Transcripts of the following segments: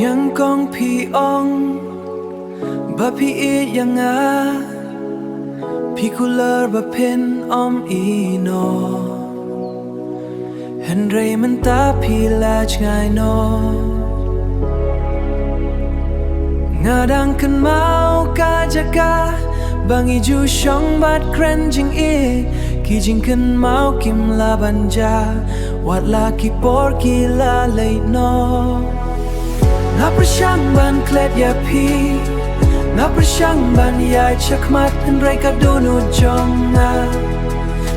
ยังกองพี่องบะพี่อียังงาพี่คุเลอร์บะเพนอมอีโนเห็นไรมันตาพี่ลาชไงโนงาดังขึ้นเมากาจากาบางอีจูช่องบัดเครนจิงอีกีจิงขึ้นเมากิมลาบันจาวัดลากีปอร์กีลาเลยโนนับประชังบันเคล็ดยาพีนับประชังบันยายชักมัดเห็นไรก็ดูนูจงงา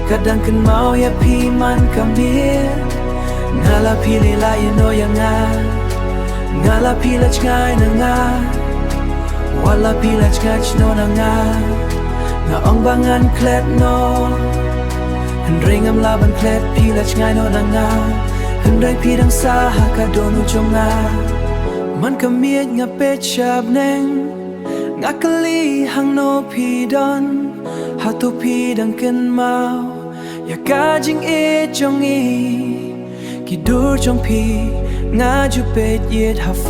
กระดังขึ้นเมายาพีมันก็เมียงาลาพีลีลายโนยังงาลาพีละชง่ายนะงาวัดลาพีละชง่ายชโนนะงาองบางงานเคล็ดโนเห็นไรงามลาบันเคล็ดพีละชง่ายโนนะงาเห็นไรพีดังสาหากระโดนูจงงามันก็เมียงาเป็ดชาบแนงงากะลีหังโนพีดอนหาตุพีดังกันเมาอยากกาจิงเอจงอีกิดูจงพีงาจูเป็ดเย็ดหาฟ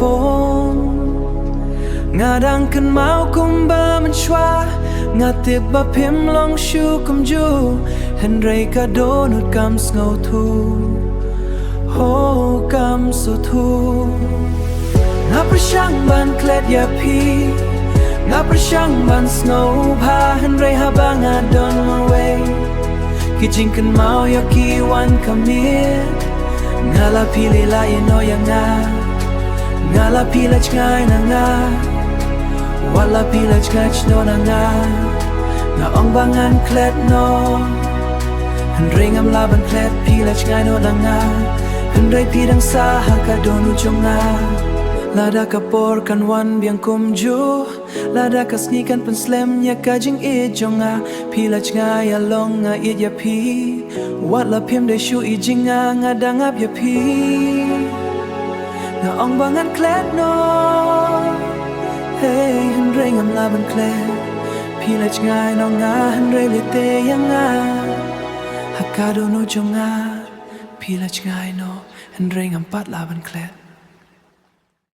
งงาดังกันเมาคุมบามันชวางาติบบะพิมลองชูคุมจูเห็นไรก็โดนุดกำสงาทูโฮกำสุทูนับประชังบันเคล็ดยาพีนับประชังบันสโนว์พาเห็นไรหาบางอาดอนมาเวกิจิงกันเมาอยากีวันคำเมียงาลาพีลีลายโนยังงาลาพีละชง่ายนะงาวัดลาพีละชง่ายชโนนะงาองบางงานเคล็ดโนเห็นไรงามลาบันเคล็ดพีละชง่ายโนนะงาเห็นไรพีดังสาหากาโดนุจงงาLada kapor kan wan biang kum ju Lada ka sneakan pan slam ya ka jing e jonga Pi la chnga ya long nga it ya pi Wat la pim de shu i jinga nga dangap ya pi Nga ong bangan klet no Hey han re ngam la ban klet Pi la chnga no nga han re le te ya nga Hakado no jonga Pi la chnga no han re ngam pat la ban klet